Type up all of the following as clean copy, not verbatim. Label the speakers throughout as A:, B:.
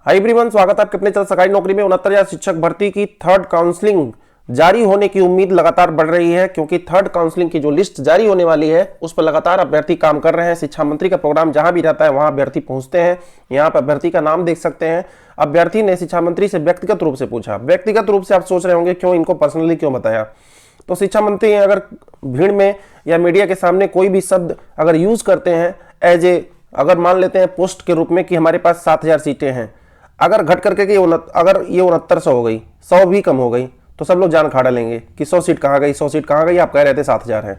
A: Hi everyone, स्वागत है आपके अपने चैनल सरकारी नौकरी में 69,000 शिक्षक भर्ती की थर्ड काउंसलिंग जारी होने की उम्मीद लगातार बढ़ रही है, क्योंकि थर्ड काउंसलिंग की जो लिस्ट जारी होने वाली है उस पर लगातार अभ्यर्थी काम कर रहे हैं। शिक्षा मंत्री का प्रोग्राम जहां भी रहता है वहां अभ्यर्थी पहुंचते हैं। यहाँ पर अभ्यर्थी का नाम देख सकते हैं। अभ्यर्थी ने शिक्षा मंत्री से व्यक्तिगत रूप से पूछा। व्यक्तिगत रूप से आप सोच रहे होंगे क्यों, इनको पर्सनली क्यों बताया। तो शिक्षा मंत्री अगर भीड़ में या मीडिया के सामने कोई भी शब्द अगर यूज करते हैं एज ए, अगर मान लेते हैं पोस्ट के रूप में कि हमारे पास 7,000 सीटें हैं, अगर घट करके कि अगर ये 6900 हो गई, 100 भी कम हो गई, तो सब लोग जान खड़ा लेंगे कि 100 सीट कहाँ गई, 100 सीट कहाँ गई, आप कह रहे थे 7,000 है।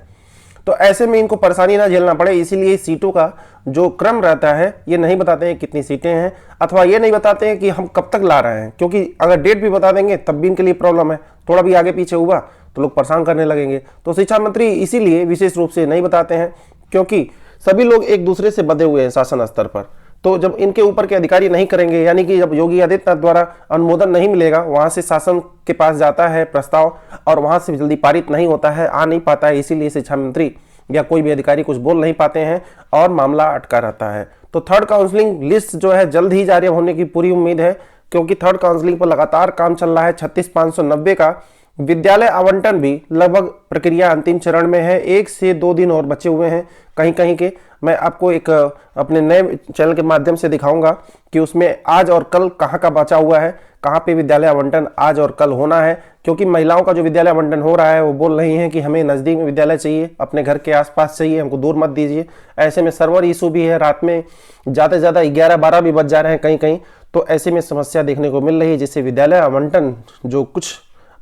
A: तो ऐसे में इनको परेशानी ना झेलना पड़े, इसीलिए सीटों का जो क्रम रहता है ये नहीं बताते हैं कितनी सीटें हैं, अथवा ये नहीं बताते हैं कि हम कब तक ला रहे हैं, क्योंकि अगर डेट भी बता देंगे तब भी इनके लिए प्रॉब्लम है। थोड़ा भी आगे पीछे हुआ तो लोग परेशान करने लगेंगे। तो शिक्षा मंत्री इसीलिए विशेष रूप से नहीं बताते हैं, क्योंकि सभी लोग एक दूसरे से बंधे हुए हैं शासन स्तर पर। तो जब इनके ऊपर के अधिकारी नहीं करेंगे, यानी कि जब योगी आदित्यनाथ द्वारा अनुमोदन नहीं मिलेगा, वहां से शासन के पास जाता है प्रस्ताव और वहां से जल्दी पारित नहीं होता है, आ नहीं पाता है, इसीलिए शिक्षा मंत्री या कोई भी अधिकारी कुछ बोल नहीं पाते हैं और मामला अटका रहता है। तो थर्ड काउंसलिंग लिस्ट जो है जल्द ही जारी होने की पूरी उम्मीद है, क्योंकि थर्ड काउंसलिंग पर लगातार काम चल रहा है। 36,590 का विद्यालय आवंटन भी लगभग प्रक्रिया अंतिम चरण में है। 1 से 2 दिन और बचे हुए हैं कहीं कहीं के। मैं आपको एक अपने नए चैनल के माध्यम से दिखाऊंगा कि उसमें आज और कल कहाँ का बचा हुआ है, कहाँ पे विद्यालय आवंटन आज और कल होना है। क्योंकि महिलाओं का जो विद्यालय आवंटन हो रहा है वो बोल रही हैं कि हमें नज़दीक में विद्यालय चाहिए, अपने घर के आसपास चाहिए, हमको दूर मत दीजिए। ऐसे में सर्वर इशू भी है, रात में ज़्यादा से ज़्यादा 11-12 भी बज जा रहे हैं कहीं कहीं। तो ऐसे में समस्या देखने को मिल रही है, जिससे विद्यालय आवंटन जो कुछ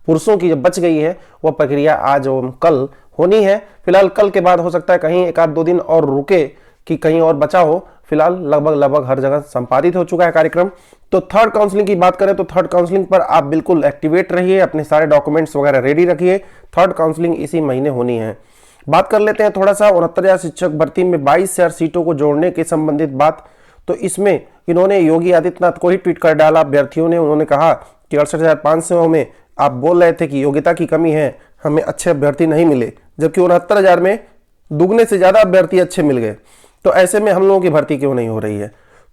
A: पुरुषों की जब बच गई है वह प्रक्रिया आज और कल होनी है। फिलहाल कल के बाद हो सकता है कहीं 1-2 दिन और रुके कि कहीं और बचा हो। फिलहाल लगभग हर जगह संपादित हो चुका है कार्यक्रम। तो थर्ड काउंसलिंग की बात करें तो थर्ड काउंसलिंग पर आप बिल्कुल एक्टिवेट रहिए, अपने सारे डॉक्यूमेंट्स वगैरह रेडी रखिए। थर्ड काउंसलिंग इसी महीने होनी है। बात कर लेते हैं थोड़ा सा 69,000 शिक्षक भर्ती में 22,000 सीटों को जोड़ने के संबंधित बात। तो इसमें इन्होंने योगी आदित्यनाथ को ही ट्वीट कर डाला अभ्यर्थियों ने। उन्होंने कहा कि 68,500 में आप बोल रहे थे कि योग्यता की कमी है, हमें अच्छे अभ्यर्थी नहीं मिले, जबकि 69,000 में दुगने से ज्यादा अभ्यर्थी अच्छे मिल गए। तो ऐसे में हम लोगों की भर्ती क्यों नहीं हो रही है।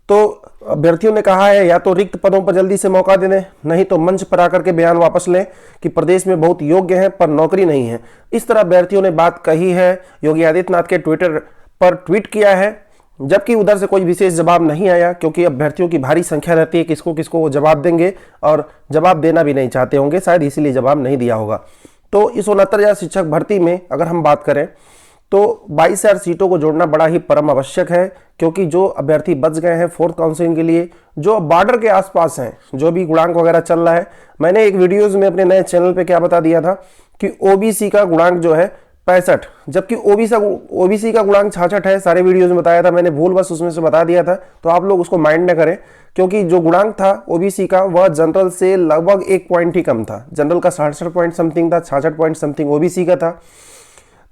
A: तो अभ्यर्थियों ने कहा है या तो रिक्त पदों पर जल्दी से मौका दे दें, नहीं तो मंच पर आकर के बयान वापस लें कि प्रदेश में बहुत योग्य हैं पर नौकरी नहीं है। इस तरह अभ्यर्थियों ने बात कही है। योगी आदित्यनाथ के ट्विटर पर ट्वीट किया है, जबकि उधर से कोई विशेष जवाब नहीं आया, क्योंकि अभ्यर्थियों की भारी संख्या रहती है, किसको किसको वो जवाब देंगे और जवाब देना भी नहीं चाहते होंगे, शायद इसीलिए जवाब नहीं दिया होगा। तो इस 69,000 शिक्षक भर्ती में अगर हम बात करें तो 22,000 सीटों को जोड़ना बड़ा ही परम आवश्यक है, क्योंकि जो अभ्यर्थी बच गए हैं फोर्थ काउंसलिंग के लिए, जो बॉर्डर के आसपास हैं, जो भी गुणांक वगैरह चल रहा है, मैंने एक वीडियोज में अपने नए चैनल पे क्या बता दिया था कि ओबीसी का गुणांक जो है 65, जबकि ओबीसी का गुणांक 66 है। सारे वीडियोज में बताया था मैंने, भूल बस उसमें से बता दिया था, तो आप लोग उसको माइंड न करें, क्योंकि जो गुणांक था ओबीसी का वह जनरल से लगभग 1 पॉइंट ही कम था। जनरल का 67 पॉइंट समथिंग था, 66 पॉइंट समथिंग ओबीसी का था।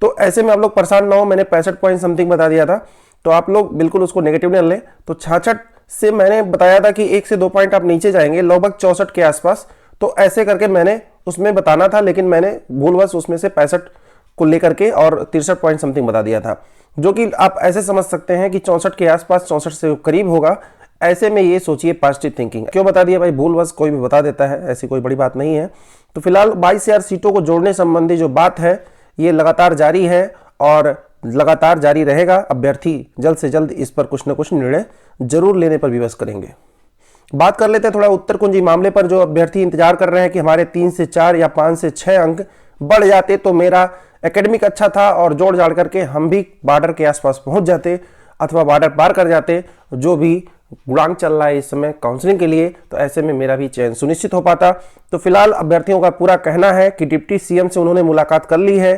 A: तो ऐसे में आप लोग परेशान ना हो, मैंने 65 पॉइंट समथिंग बता दिया था, तो आप लोग बिल्कुल उसको नेगेटिव न लें। तो 66 से मैंने बताया था कि 1 से 2 पॉइंट आप नीचे जाएंगे, लगभग 64 के आसपास। तो ऐसे करके मैंने उसमें बताना था, लेकिन मैंने भूलवश उसमें से 65 को लेकर के और 63 पॉइंट समथिंग बता दिया था, जो कि आप ऐसे समझ सकते हैं कि 64 के आसपास, 64 से करीब होगा। ऐसे में ये सोचिए पॉजिटिव थिंकिंग क्यों बता दिया भाई, भूलवश कोई भी बता देता है, ऐसी कोई बड़ी बात नहीं है। तो फिलहाल 22,000 सीटों को जोड़ने संबंधी जो बात है ये लगातार जारी है और लगातार जारी रहेगा। अभ्यर्थी जल्द से जल्द इस पर कुछ न कुछ निर्णय जरूर लेने पर विवश करेंगे। बात कर लेते हैं थोड़ा उत्तर कुंजी मामले पर। जो अभ्यर्थी इंतजार कर रहे हैं कि हमारे 3 से 4 या 5 से 6 अंक बढ़ जाते तो मेरा एकेडमिक अच्छा था और जोड़ जाड़ करके हम भी बॉर्डर के आसपास पहुंच जाते अथवा बॉर्डर पार कर जाते, जो भी गुणांक चल रहा है इस समय काउंसलिंग के लिए, तो ऐसे में मेरा भी चयन सुनिश्चित हो पाता। तो फिलहाल अभ्यर्थियों का पूरा कहना है कि डिप्टी सीएम से उन्होंने मुलाकात कर ली है,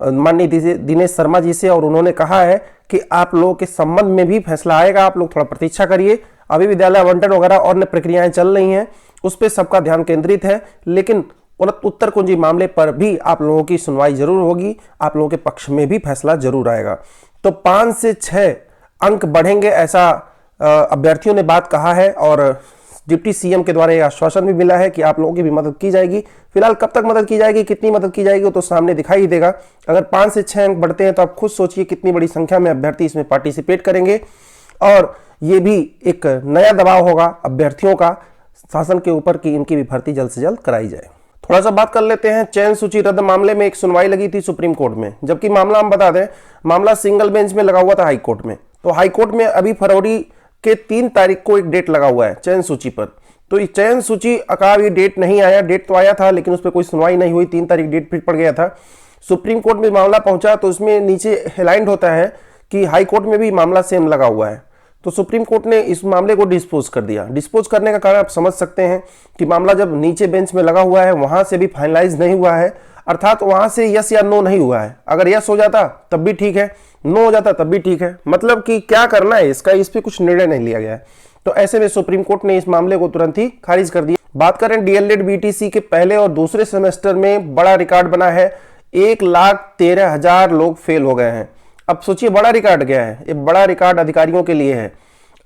A: माननीय दिनेश शर्मा जी से, और उन्होंने कहा है कि आप लोगों के संबंध में भी फैसला आएगा, आप लोग थोड़ा प्रतीक्षा करिए। अभी विद्यालय आवंटन वगैरह और प्रक्रियाएं चल रही हैं, उस पर सबका ध्यान केंद्रित है, लेकिन उत्तर कुंजी मामले पर भी आप लोगों की सुनवाई जरूर होगी, आप लोगों के पक्ष में भी फैसला जरूर आएगा। तो 5 से 6 अंक बढ़ेंगे ऐसा अभ्यर्थियों ने बात कहा है, और डिप्टी सीएम के द्वारा यह आश्वासन भी मिला है कि आप लोगों की भी मदद की जाएगी। फिलहाल कब तक मदद की जाएगी, कितनी मदद की जाएगी, वो तो सामने दिखाई ही देगा। अगर 5 से 6 अंक बढ़ते हैं तो आप खुद सोचिए कितनी बड़ी संख्या में अभ्यर्थी इसमें पार्टिसिपेट करेंगे। और ये भी एक नया दबाव होगा अभ्यर्थियों का शासन के ऊपर कि इनकी भी भर्ती जल्द से जल्द कराई जाए। थोड़ा सा बात कर लेते हैं चयन सूची रद्द मामले में। एक सुनवाई लगी थी सुप्रीम कोर्ट में, जबकि मामला हम बता दें, मामला सिंगल बेंच में लगा हुआ था हाई कोर्ट में। तो हाई कोर्ट में अभी फरवरी के 3 तारीख को एक डेट लगा हुआ है चयन सूची पर। तो इस चयन सूची का अभी डेट नहीं आया, डेट तो आया था लेकिन उस पर कोई सुनवाई नहीं हुई, 3 तारीख डेट फिर पड़ गया था। सुप्रीम कोर्ट में मामला पहुंचा तो उसमें नीचे हेलाइंड होता है कि हाई कोर्ट में भी मामला सेम लगा हुआ है। तो सुप्रीम कोर्ट ने इस मामले को डिस्पोज कर दिया। डिस्पोज करने का कारण आप समझ सकते हैं कि मामला जब नीचे बेंच में लगा हुआ है वहां से भी फाइनलाइज नहीं हुआ है, अर्थात वहां से यस या नो नहीं हुआ है। अगर यस हो जाता तब भी ठीक है, नो हो जाता तब भी ठीक है, मतलब कि क्या करना है इसका, इस पर कुछ निर्णय नहीं लिया गया है। तो ऐसे में सुप्रीम कोर्ट ने इस मामले को तुरंत ही खारिज कर दिया। बात करें डीएलएड बीटीसी के पहले और दूसरे सेमेस्टर में बड़ा रिकॉर्ड बना है, 1,13,000 लोग फेल हो गए हैं। अब सोचिए बड़ा रिकॉर्ड क्या है, ये बड़ा रिकॉर्ड अधिकारियों के लिए है।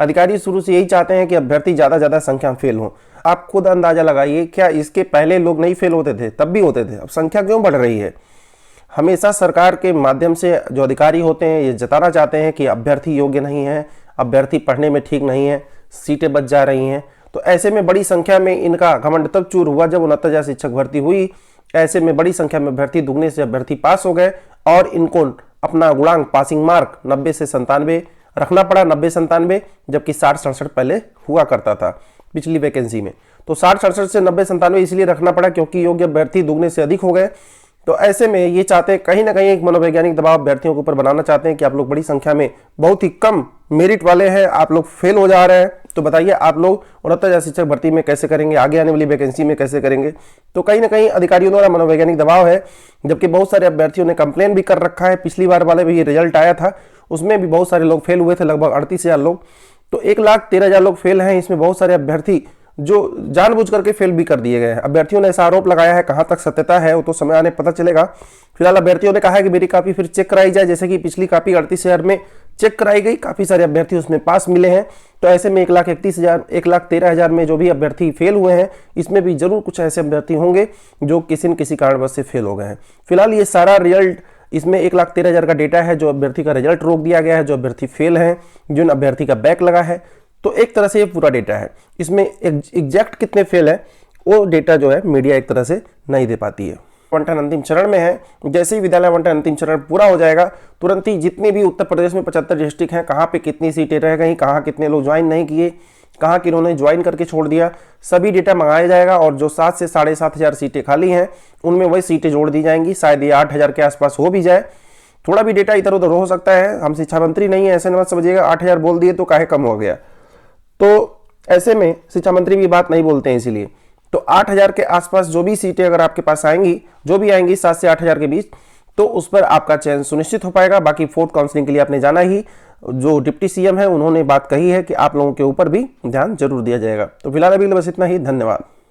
A: अधिकारी शुरू से यही चाहते हैं कि अभ्यर्थी ज्यादा संख्या में फेल हो। आप खुद अंदाजा लगाइए, क्या इसके पहले लोग नहीं फेल होते थे? तब भी होते थे, अब संख्या क्यों बढ़ रही है? हमेशा सरकार के माध्यम से जो अधिकारी होते हैं ये जताना चाहते हैं कि अभ्यर्थी योग्य नहीं है, अभ्यर्थी पढ़ने में ठीक नहीं है, सीटें बच जा रही हैं। तो ऐसे में बड़ी संख्या में इनका घमंड तब चूर हुआ जब 69,000 शिक्षक भर्ती हुई। ऐसे में बड़ी संख्या में अभ्यर्थी, दुगने से अभ्यर्थी पास हो गए और इनको अपना गुणांक पासिंग मार्क 90 से 97 रखना पड़ा, 90-97, जबकि 60-67 पहले हुआ करता था पिछली वैकेंसी में। तो 60-67 से 90-97 इसलिए रखना पड़ा क्योंकि योग्य अभ्यर्थी दुगने से अधिक हो गए। तो ऐसे में ये चाहते हैं, कहीं ना कहीं एक मनोवैज्ञानिक दबाव अभ्यर्थियों के ऊपर बनाना चाहते हैं कि आप लोग बड़ी संख्या में, बहुत ही कम मेरिट वाले हैं, आप लोग फेल हो जा रहे हैं। तो बताइए आप लोग 69,000 शिक्षक भर्ती में कैसे करेंगे, आगे आने वाली वैकेंसी में कैसे करेंगे? तो कहीं ना कहीं अधिकारियों द्वारा मनोवैज्ञानिक दबाव है, जबकि बहुत सारे अभ्यर्थियों ने कंप्लेन भी कर रखा है। पिछली बार वाले भी ये रिजल्ट आया था, उसमें भी बहुत सारे लोग फेल हुए थे, लगभग 38,000 लोग। तो 1,13,000 लोग फेल हैं, इसमें बहुत सारे अभ्यर्थी जो जानबूझ करके फेल भी कर दिए गए हैं। अभ्यर्थियों ने ऐसा आरोप लगाया है, कहां तक सत्यता है वो तो समय आने पता चलेगा। फिलहाल अभ्यर्थियों ने कहा है कि मेरी कॉपी फिर चेक कराई जाए, जैसे कि पिछली कॉपी 38,000 में चेक कराई गई, काफी सारे अभ्यर्थी उसमें पास मिले हैं। तो ऐसे में 1,13,000 में जो भी अभ्यर्थी फेल हुए हैं, इसमें भी जरूर कुछ ऐसे अभ्यर्थी होंगे जो किसी न किसी कारणवश से फेल हो गए हैं। फिलहाल ये सारा रिजल्ट, इसमें 1,13,000 का डेटा है, जो अभ्यर्थी का रिजल्ट रोक दिया गया है, जो अभ्यर्थी फेल हैं, जिन अभ्यर्थी का बैक लगा है। तो एक तरह से ये पूरा डेटा है, इसमें एग्जैक्ट कितने फेल है वो डेटा जो है मीडिया एक तरह से नहीं दे पाती है। आवंटन अंतिम चरण में है, जैसे ही विद्यालय आवंटन अंतिम चरण पूरा हो जाएगा तुरंत ही जितने भी उत्तर प्रदेश में 75 डिस्ट्रिक्ट हैं, कहाँ पे कितनी सीटें रह गई, कहाँ कितने लोग ज्वाइन नहीं किए, कहाँ किन्होंने ज्वाइन करके छोड़ दिया, सभी डेटा मंगाया जाएगा। और जो 7 से 7,500 सीटें खाली हैं उनमें वही सीटें जोड़ दी जाएंगी। शायद ये 8,000 के आसपास हो भी जाए, थोड़ा भी डेटा इधर उधर हो सकता है। हम शिक्षा मंत्री नहीं है, ऐसे न मत समझिएगा 8,000 बोल दिए तो काहे कम हो गया। तो ऐसे में शिक्षा मंत्री भी बात नहीं बोलते हैं, इसीलिए तो 8,000 के आसपास जो भी सीटें अगर आपके पास आएंगी, जो भी आएंगी 7 से 8,000 के बीच, तो उस पर आपका चयन सुनिश्चित हो पाएगा। बाकी फोर्थ काउंसलिंग के लिए आपने जाना ही, जो डिप्टी सीएम है उन्होंने बात कही है कि आप लोगों के ऊपर भी ध्यान जरूर दिया जाएगा। तो फिलहाल अभी बस इतना ही, धन्यवाद।